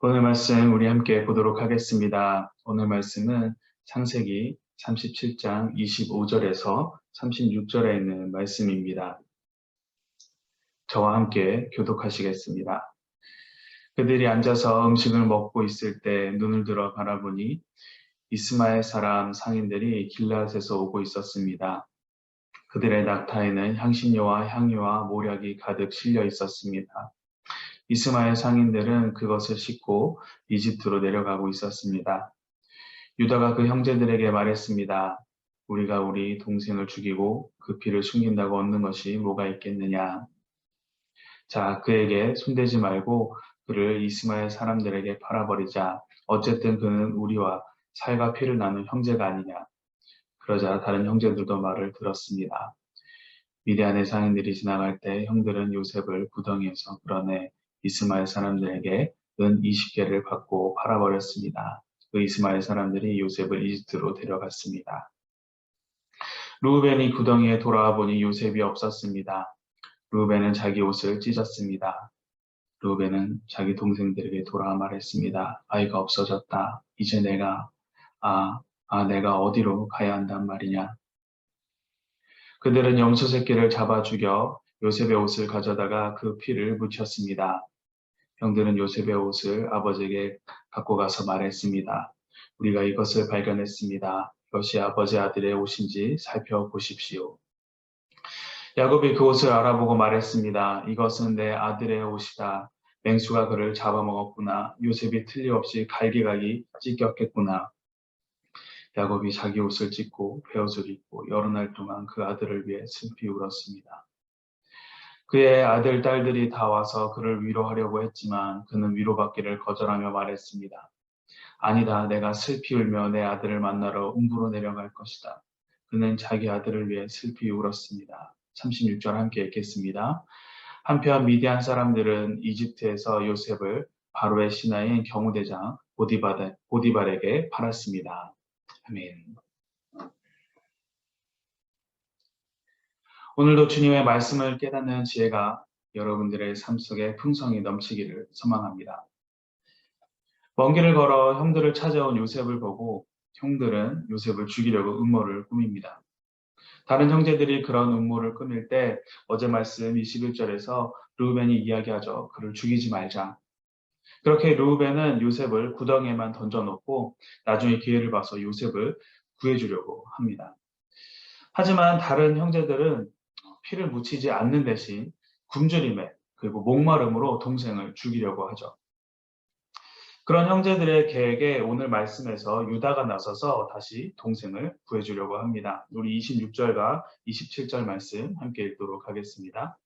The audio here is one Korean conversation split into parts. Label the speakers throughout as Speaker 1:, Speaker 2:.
Speaker 1: 오늘 말씀 우리 함께 보도록 하겠습니다. 오늘 말씀은 창세기 37장 25절에서 36절에 있는 말씀입니다. 저와 함께 교독하시겠습니다. 그들이 앉아서 음식을 먹고 있을 때 눈을 들어 바라보니 이스마엘 사람 상인들이 길앗에서 오고 있었습니다. 그들의 낙타에는 향신료와 향유와 모략이 가득 실려 있었습니다. 이스마엘 상인들은 그것을 싣고 이집트로 내려가고 있었습니다. 유다가 그 형제들에게 말했습니다. 우리가 우리 동생을 죽이고 그 피를 숨긴다고 얻는 것이 뭐가 있겠느냐. 자, 그에게 손대지 말고 그를 이스마엘 사람들에게 팔아버리자. 어쨌든 그는 우리와 살과 피를 나눈 형제가 아니냐. 그러자 다른 형제들도 말을 들었습니다. 미디안의 상인들이 지나갈 때 형들은 요셉을 구덩이에서 끌어내 이스마엘 사람들에게 은 20개를 받고 팔아버렸습니다. 그 이스마엘 사람들이 요셉을 이집트로 데려갔습니다. 루벤이 구덩이에 돌아와 보니 요셉이 없었습니다. 루벤은 자기 옷을 찢었습니다. 루벤은 자기 동생들에게 돌아와 말했습니다. 아이가 없어졌다. 이제 내가 내가 어디로 가야 한단 말이냐. 그들은 염소 새끼를 잡아 죽여 요셉의 옷을 가져다가 그 피를 묻혔습니다. 형들은 요셉의 옷을 아버지에게 갖고 가서 말했습니다. 우리가 이것을 발견했습니다. 이것이 아버지 아들의 옷인지 살펴보십시오. 야곱이 그 옷을 알아보고 말했습니다. 이것은 내 아들의 옷이다. 맹수가 그를 잡아먹었구나. 요셉이 틀림없이 갈기갈기 찢겼겠구나. 야곱이 자기 옷을 찢고 베옷을 입고 여러 날 동안 그 아들을 위해 슬피 울었습니다. 그의 아들, 딸들이 다 와서 그를 위로하려고 했지만 그는 위로받기를 거절하며 말했습니다. 아니다, 내가 슬피 울며 내 아들을 만나러 음부로 내려갈 것이다. 그는 자기 아들을 위해 슬피 울었습니다. 36절 함께 읽겠습니다. 한편 미디안 사람들은 이집트에서 요셉을 바로의 신하인 경호대장 보디발에게 팔았습니다. 아멘. 오늘도 주님의 말씀을 깨닫는 지혜가 여러분들의 삶 속에 풍성히 넘치기를 소망합니다. 먼 길을 걸어 형들을 찾아온 요셉을 보고 형들은 요셉을 죽이려고 음모를 꾸밉니다. 다른 형제들이 그런 음모를 꾸밀 때 어제 말씀 21절에서 르우벤이 이야기하죠. 그를 죽이지 말자. 그렇게 르우벤은 요셉을 구덩이에만 던져놓고 나중에 기회를 봐서 요셉을 구해주려고 합니다. 하지만 다른 형제들은 피를 묻히지 않는 대신 굶주림에 그리고 목마름으로 동생을 죽이려고 하죠. 그런 형제들의 계획에 오늘 말씀에서 유다가 나서서 다시 동생을 구해주려고 합니다. 우리 26절과 27절 말씀 함께 읽도록 하겠습니다.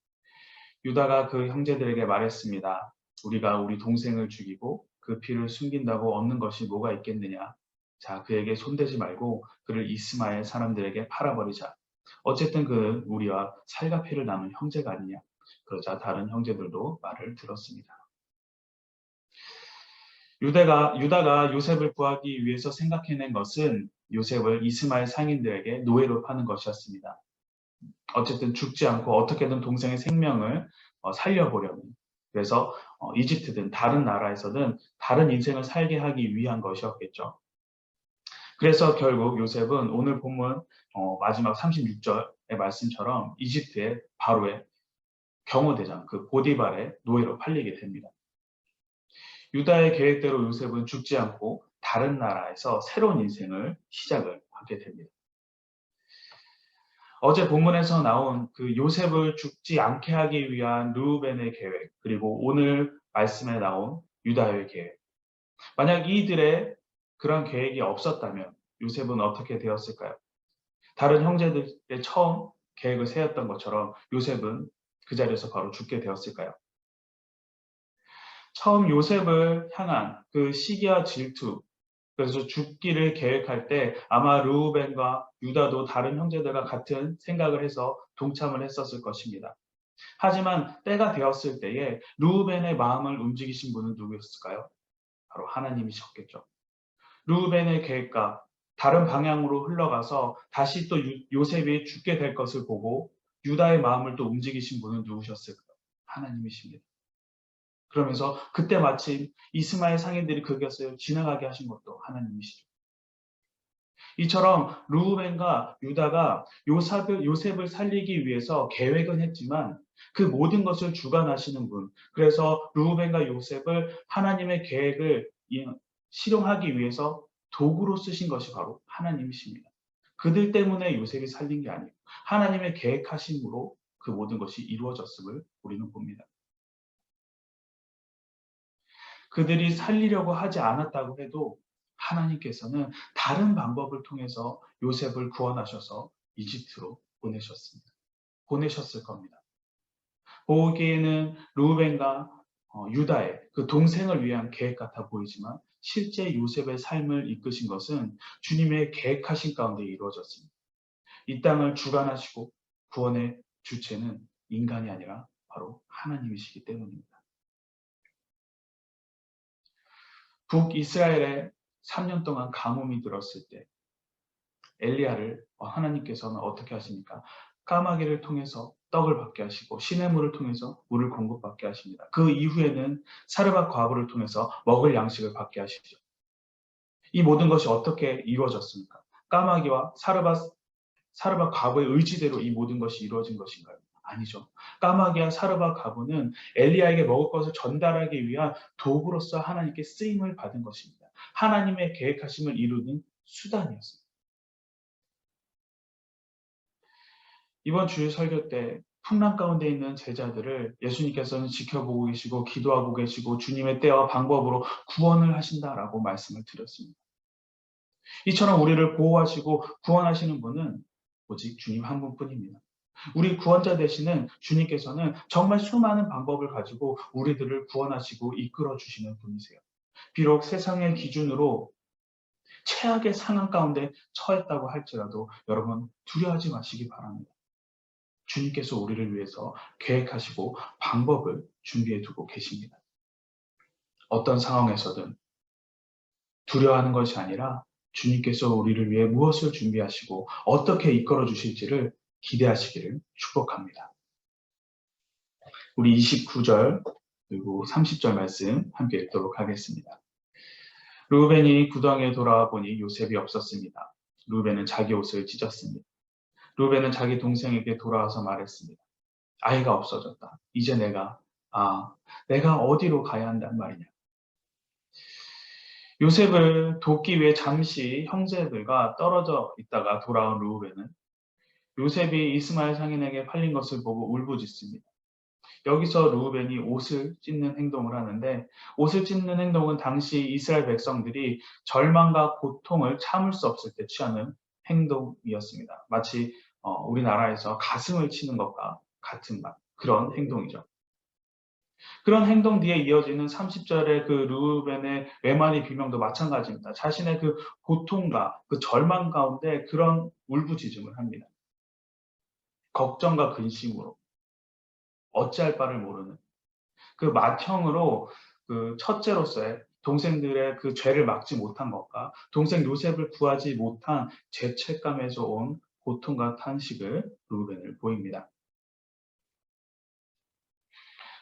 Speaker 1: 유다가 그 형제들에게 말했습니다. 우리가 우리 동생을 죽이고 그 피를 숨긴다고 얻는 것이 뭐가 있겠느냐. 자, 그에게 손대지 말고 그를 이스마엘 사람들에게 팔아버리자. 어쨌든 그는 우리와 살과 피를 나눈 형제가 아니냐. 그러자 다른 형제들도 말을 들었습니다. 유다가 요셉을 구하기 위해서 생각해낸 것은 요셉을 이스마엘 상인들에게 노예로 파는 것이었습니다. 어쨌든 죽지 않고 어떻게든 동생의 생명을 살려보려는, 그래서 이집트든 다른 나라에서든 다른 인생을 살게 하기 위한 것이었겠죠. 그래서 결국 요셉은 오늘 본문 마지막 36절의 말씀처럼 이집트의 바로의 경호대장 그 보디발의 노예로 팔리게 됩니다. 유다의 계획대로 요셉은 죽지 않고 다른 나라에서 새로운 인생을 시작을 하게 됩니다. 어제 본문에서 나온 그 요셉을 죽지 않게 하기 위한 르우벤의 계획, 그리고 오늘 말씀에 나온 유다의 계획. 만약 이들의 그런 계획이 없었다면 요셉은 어떻게 되었을까요? 다른 형제들의 처음 계획을 세웠던 것처럼 요셉은 그 자리에서 바로 죽게 되었을까요? 처음 요셉을 향한 그 시기와 질투, 그래서 죽기를 계획할 때 아마 르우벤과 유다도 다른 형제들과 같은 생각을 해서 동참을 했었을 것입니다. 하지만 때가 되었을 때에 르우벤의 마음을 움직이신 분은 누구였을까요? 바로 하나님이셨겠죠. 르우벤의 계획과 다른 방향으로 흘러가서 다시 또 요셉이 죽게 될 것을 보고 유다의 마음을 또 움직이신 분은 누구셨을까요? 하나님이십니다. 그러면서 그때 마침 이스마엘 상인들이 그 곁을 지나가게 하신 것도 하나님이시죠. 이처럼 루벤과 유다가 요셉을 살리기 위해서 계획은 했지만 그 모든 것을 주관하시는 분, 그래서 루벤과 요셉을 하나님의 계획을 실행하기 위해서 도구로 쓰신 것이 바로 하나님이십니다. 그들 때문에 요셉이 살린 게 아니고 하나님의 계획하심으로 그 모든 것이 이루어졌음을 우리는 봅니다. 그들이 살리려고 하지 않았다고 해도 하나님께서는 다른 방법을 통해서 요셉을 구원하셔서 이집트로 보내셨을 겁니다. 보기에는 루벤과 유다의 그 동생을 위한 계획 같아 보이지만 실제 요셉의 삶을 이끄신 것은 주님의 계획하신 가운데 이루어졌습니다. 이 땅을 주관하시고 구원의 주체는 인간이 아니라 바로 하나님이시기 때문입니다. 북이스라엘에 3년 동안 가뭄이 들었을 때 엘리야를 하나님께서는 어떻게 하십니까? 까마귀를 통해서 떡을 받게 하시고 시냇물을 통해서 물을 공급받게 하십니다. 그 이후에는 사르밧 과부를 통해서 먹을 양식을 받게 하시죠. 이 모든 것이 어떻게 이루어졌습니까? 까마귀와 사르밧 과부의 의지대로 이 모든 것이 이루어진 것인가요? 아니죠. 까마귀와 사르밧 과부는 엘리야에게 먹을 것을 전달하기 위한 도구로서 하나님께 쓰임을 받은 것입니다. 하나님의 계획하심을 이루는 수단이었습니다. 이번 주일 설교 때 풍랑 가운데 있는 제자들을 예수님께서는 지켜보고 계시고 기도하고 계시고 주님의 때와 방법으로 구원을 하신다라고 말씀을 드렸습니다. 이처럼 우리를 보호하시고 구원하시는 분은 오직 주님 한 분뿐입니다. 우리 구원자 되시는 주님께서는 정말 수많은 방법을 가지고 우리들을 구원하시고 이끌어 주시는 분이세요. 비록 세상의 기준으로 최악의 상황 가운데 처했다고 할지라도 여러분 두려워하지 마시기 바랍니다. 주님께서 우리를 위해서 계획하시고 방법을 준비해 두고 계십니다. 어떤 상황에서든 두려워하는 것이 아니라 주님께서 우리를 위해 무엇을 준비하시고 어떻게 이끌어 주실지를 기대하시기를 축복합니다. 우리 29절 그리고 30절 말씀 함께 읽도록 하겠습니다. 루벤이 구덩이에 돌아와 보니 요셉이 없었습니다. 루벤은 자기 옷을 찢었습니다. 루벤은 자기 동생에게 돌아와서 말했습니다. 아이가 없어졌다. 이제 내가 어디로 가야 한단 말이냐. 요셉을 돕기 위해 잠시 형제들과 떨어져 있다가 돌아온 루벤은 요셉이 이스마엘 상인에게 팔린 것을 보고 울부짖습니다. 여기서 루벤이 옷을 찢는 행동을 하는데 옷을 찢는 행동은 당시 이스라엘 백성들이 절망과 고통을 참을 수 없을 때 취하는 행동이었습니다. 마치 우리나라에서 가슴을 치는 것과 같은 그런 행동이죠. 그런 행동 뒤에 이어지는 30절의 그 루벤의 외마디 비명도 마찬가지입니다. 자신의 그 고통과 그 절망 가운데 그런 울부짖음을 합니다. 걱정과 근심으로 어찌할 바를 모르는 그 맏형으로 그 첫째로서의 동생들의 그 죄를 막지 못한 것과 동생 요셉을 구하지 못한 죄책감에서 온 고통과 탄식을 루벤을 보입니다.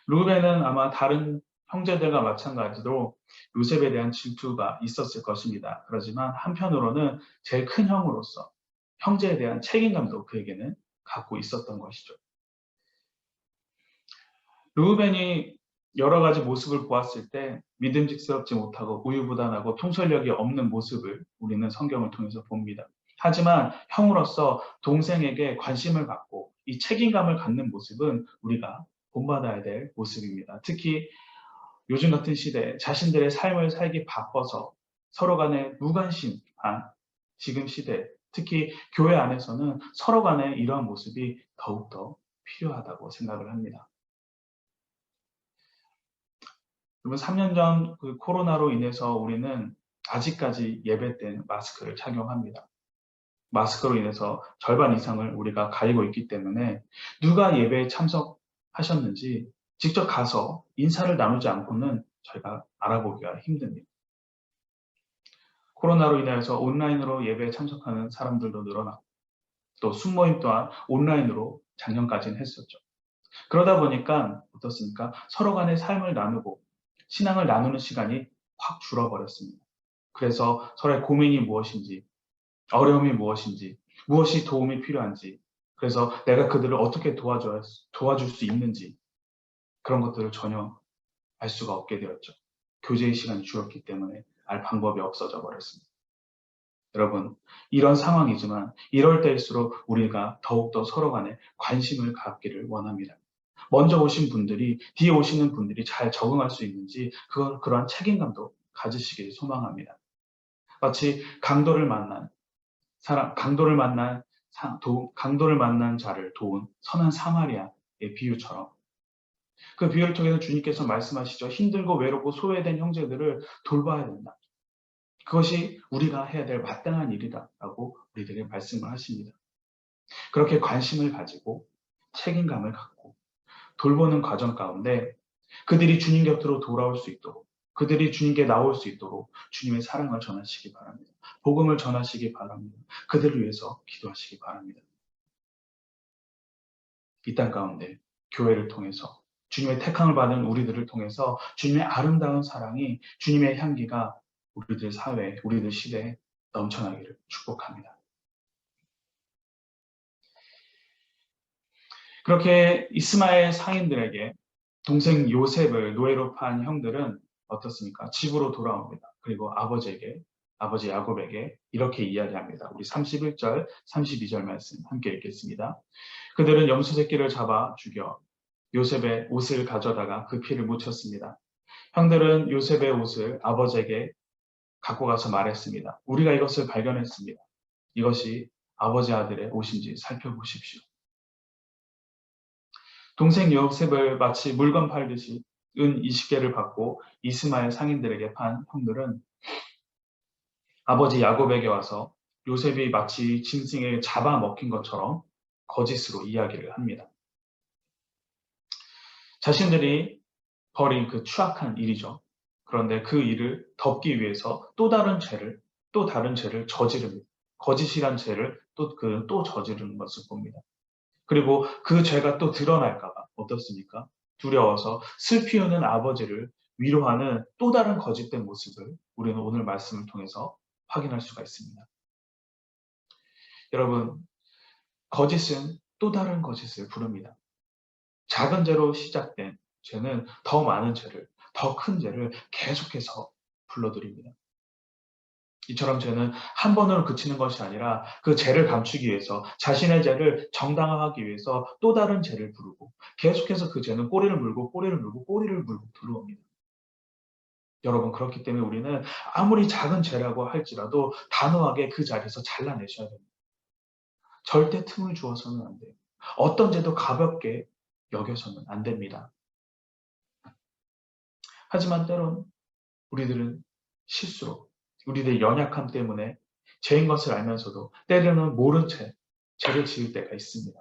Speaker 1: 루벤은 아마 다른 형제들과 마찬가지로 요셉에 대한 질투가 있었을 것입니다. 그렇지만 한편으로는 제일 큰 형으로서 형제에 대한 책임감도 그에게는 갖고 있었던 것이죠. 루벤이 여러 가지 모습을 보았을 때 믿음직스럽지 못하고 우유부단하고 통솔력이 없는 모습을 우리는 성경을 통해서 봅니다. 하지만 형으로서 동생에게 관심을 갖고 이 책임감을 갖는 모습은 우리가 본받아야 될 모습입니다. 특히 요즘 같은 시대에 자신들의 삶을 살기 바빠서 서로 간에 무관심한 지금 시대, 특히 교회 안에서는 서로 간에 이러한 모습이 더욱더 필요하다고 생각을 합니다. 그러면 3년 전 그 코로나로 인해서 우리는 아직까지 예배 때 마스크를 착용합니다. 마스크로 인해서 절반 이상을 우리가 가리고 있기 때문에 누가 예배에 참석하셨는지 직접 가서 인사를 나누지 않고는 저희가 알아보기가 힘듭니다. 코로나로 인해서 온라인으로 예배에 참석하는 사람들도 늘어나고 또 순모임 또한 온라인으로 작년까지는 했었죠. 그러다 보니까 어떻습니까? 서로 간의 삶을 나누고 신앙을 나누는 시간이 확 줄어버렸습니다. 그래서 서로의 고민이 무엇인지, 어려움이 무엇인지, 무엇이 도움이 필요한지, 그래서 내가 그들을 어떻게 도와줄 수 있는지, 그런 것들을 전혀 알 수가 없게 되었죠. 교제의 시간이 줄었기 때문에 알 방법이 없어져 버렸습니다. 여러분, 이런 상황이지만 이럴 때일수록 우리가 더욱더 서로 간에 관심을 갖기를 원합니다. 먼저 오신 분들이, 뒤에 오시는 분들이 잘 적응할 수 있는지 그러한 책임감도 가지시길 소망합니다. 마치 강도를 만난 자를 도운 선한 사마리아의 비유처럼, 그 비유를 통해서 주님께서 말씀하시죠. 힘들고 외롭고 소외된 형제들을 돌봐야 된다. 그것이 우리가 해야 될 마땅한 일이다라고 우리들에게 말씀을 하십니다. 그렇게 관심을 가지고 책임감을 갖고 돌보는 과정 가운데 그들이 주님 곁으로 돌아올 수 있도록, 그들이 주님께 나올 수 있도록 주님의 사랑을 전하시기 바랍니다. 복음을 전하시기 바랍니다. 그들을 위해서 기도하시기 바랍니다. 이 땅 가운데 교회를 통해서 주님의 택함을 받은 우리들을 통해서 주님의 아름다운 사랑이, 주님의 향기가 우리들 사회, 우리들 시대에 넘쳐나기를 축복합니다. 그렇게 이스마엘 상인들에게 동생 요셉을 노예로 판 형들은 어떻습니까? 집으로 돌아옵니다. 그리고 아버지 야곱에게 이렇게 이야기합니다. 우리 31절, 32절 말씀 함께 읽겠습니다. 그들은 염소 새끼를 잡아 죽여 요셉의 옷을 가져다가 그 피를 묻혔습니다. 형들은 요셉의 옷을 아버지에게 갖고 가서 말했습니다. 우리가 이것을 발견했습니다. 이것이 아버지 아들의 옷인지 살펴보십시오. 동생 요셉을 마치 물건 팔듯이 은 20개를 받고 이스마엘 상인들에게 판 형들은 아버지 야곱에게 와서 요셉이 마치 짐승에 잡아먹힌 것처럼 거짓으로 이야기를 합니다. 자신들이 벌인 그 추악한 일이죠. 그런데 그 일을 덮기 위해서 또 다른 죄를 저지릅니다. 거짓이란 죄를 또 저지르는 것을 봅니다. 그리고 그 죄가 또 드러날까봐 어떻습니까? 두려워서 슬피 우는 아버지를 위로하는 또 다른 거짓된 모습을 우리는 오늘 말씀을 통해서 확인할 수가 있습니다. 여러분, 거짓은 또 다른 거짓을 부릅니다. 작은 죄로 시작된 죄는 더 많은 죄를, 더 큰 죄를 계속해서 불러들입니다. 이처럼 죄는 한 번으로 그치는 것이 아니라 그 죄를 감추기 위해서, 자신의 죄를 정당화하기 위해서 또 다른 죄를 부르고 계속해서 그 죄는 꼬리를 물고 들어옵니다. 여러분, 그렇기 때문에 우리는 아무리 작은 죄라고 할지라도 단호하게 그 자리에서 잘라내셔야 됩니다. 절대 틈을 주어서는 안 돼요. 어떤 죄도 가볍게 여겨서는 안 됩니다. 하지만 때론 우리들은 실수로, 우리들의 연약함 때문에 죄인 것을 알면서도 때로는 모른 채 죄를 지을 때가 있습니다.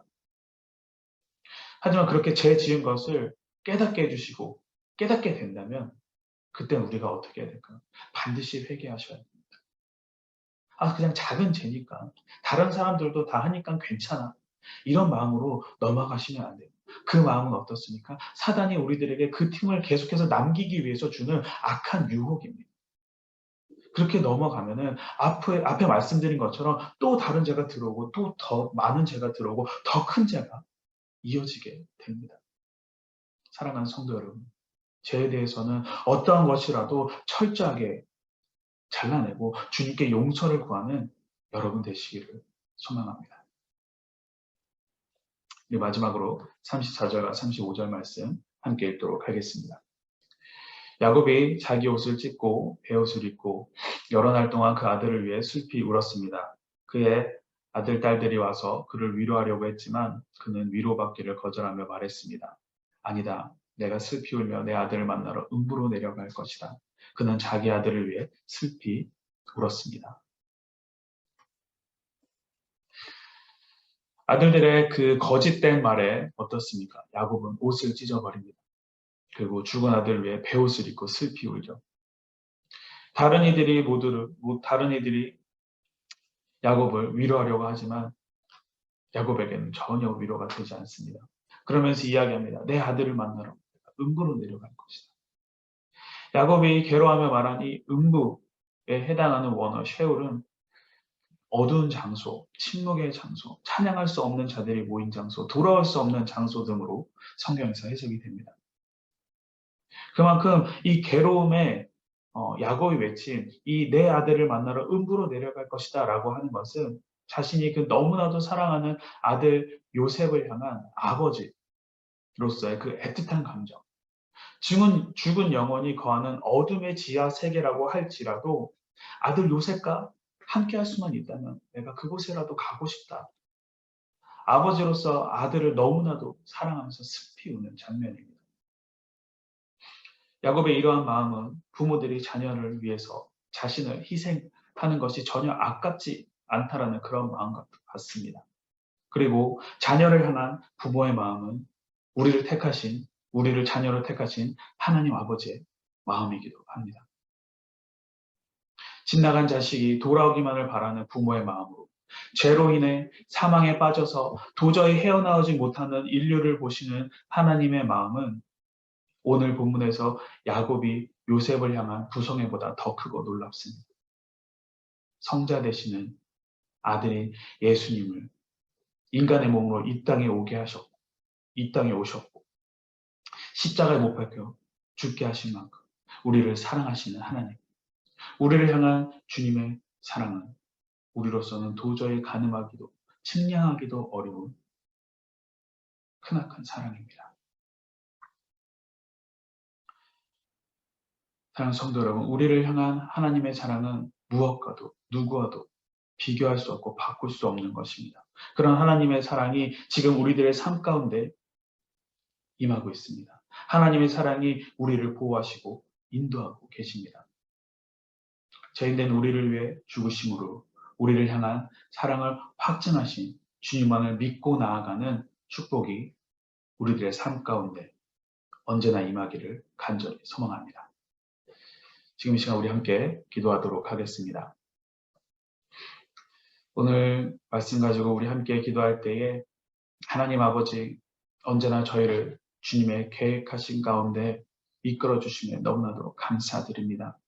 Speaker 1: 하지만 그렇게 죄 지은 것을 깨닫게 해주시고 깨닫게 된다면 그때는 우리가 어떻게 해야 될까요? 반드시 회개하셔야 됩니다. 그냥 작은 죄니까 다른 사람들도 다 하니까 괜찮아. 이런 마음으로 넘어가시면 안 돼요. 그 마음은 어떻습니까? 사단이 우리들에게 그 틈을 계속해서 남기기 위해서 주는 악한 유혹입니다. 그렇게 넘어가면은 앞에 말씀드린 것처럼 또 다른 죄가 들어오고 또 더 많은 죄가 들어오고 더 큰 죄가 이어지게 됩니다. 사랑하는 성도 여러분, 죄에 대해서는 어떠한 것이라도 철저하게 잘라내고 주님께 용서를 구하는 여러분 되시기를 소망합니다. 이제 마지막으로 34절과 35절 말씀 함께 읽도록 하겠습니다. 야곱이 자기 옷을 찢고 베옷을 입고 여러 날 동안 그 아들을 위해 슬피 울었습니다. 그의 아들, 딸들이 와서 그를 위로하려고 했지만 그는 위로받기를 거절하며 말했습니다. 아니다. 내가 슬피 울며 내 아들을 만나러 음부로 내려갈 것이다. 그는 자기 아들을 위해 슬피 울었습니다. 아들들의 그 거짓된 말에 어떻습니까? 야곱은 옷을 찢어버립니다. 그리고 죽은 아들을 위해 베옷을 입고 슬피 울죠. 다른 이들이 야곱을 위로하려고 하지만 야곱에게는 전혀 위로가 되지 않습니다. 그러면서 이야기합니다. 내 아들을 만나러 음부로 내려갈 것이다. 야곱이 괴로워하며 말한 이 음부에 해당하는 원어 쉐울은 어두운 장소, 침묵의 장소, 찬양할 수 없는 자들이 모인 장소, 돌아올 수 없는 장소 등으로 성경에서 해석이 됩니다. 그만큼 이 괴로움에 야곱이 외친 이 내 아들을 만나러 음부로 내려갈 것이다 라고 하는 것은 자신이 그 너무나도 사랑하는 아들 요셉을 향한 아버지로서의 그 애틋한 감정, 죽은 영혼이 거하는 어둠의 지하 세계라고 할지라도 아들 요셉과 함께 할 수만 있다면 내가 그곳에라도 가고 싶다. 아버지로서 아들을 너무나도 사랑하면서 슬피 우는 장면입니다. 야곱의 이러한 마음은 부모들이 자녀를 위해서 자신을 희생하는 것이 전혀 아깝지 않다라는 그런 마음 같습니다. 그리고 자녀를 향한 부모의 마음은 우리를 자녀로 택하신 하나님 아버지의 마음이기도 합니다. 집 나간 자식이 돌아오기만을 바라는 부모의 마음으로 죄로 인해 사망에 빠져서 도저히 헤어나오지 못하는 인류를 보시는 하나님의 마음은 오늘 본문에서 야곱이 요셉을 향한 부성애보다 더 크고 놀랍습니다. 성자 되시는 아들인 예수님을 인간의 몸으로 이 땅에 오게 하셨고 이 땅에 오셨고 십자가에 못 박혀 죽게 하신 만큼 우리를 사랑하시는 하나님, 우리를 향한 주님의 사랑은 우리로서는 도저히 가늠하기도 측량하기도 어려운 크나큰 사랑입니다. 사랑하는 성도 여러분, 우리를 향한 하나님의 사랑은 무엇과도 누구와도 비교할 수 없고 바꿀 수 없는 것입니다. 그런 하나님의 사랑이 지금 우리들의 삶 가운데 임하고 있습니다. 하나님의 사랑이 우리를 보호하시고 인도하고 계십니다. 죄인된 우리를 위해 죽으심으로 우리를 향한 사랑을 확증하신 주님만을 믿고 나아가는 축복이 우리들의 삶 가운데 언제나 임하기를 간절히 소망합니다. 지금 이 시간 우리 함께 기도하도록 하겠습니다. 오늘 말씀 가지고 우리 함께 기도할 때에 하나님 아버지 언제나 저희를 주님의 계획하신 가운데 이끌어 주시며 너무나도 감사드립니다.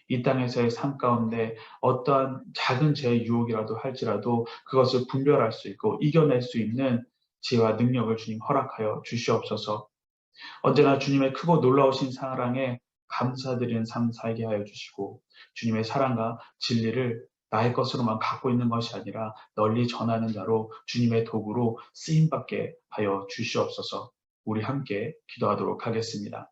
Speaker 1: 이 땅에서의 삶 가운데 어떠한 작은 죄의 유혹이라도 할지라도 그것을 분별할 수 있고 이겨낼 수 있는 지혜와 능력을 주님 허락하여 주시옵소서. 언제나 주님의 크고 놀라우신 사랑에 감사드리는 삶 살게 하여 주시고 주님의 사랑과 진리를 나의 것으로만 갖고 있는 것이 아니라 널리 전하는 자로 주님의 도구로 쓰임받게 하여 주시옵소서. 우리 함께 기도하도록 하겠습니다.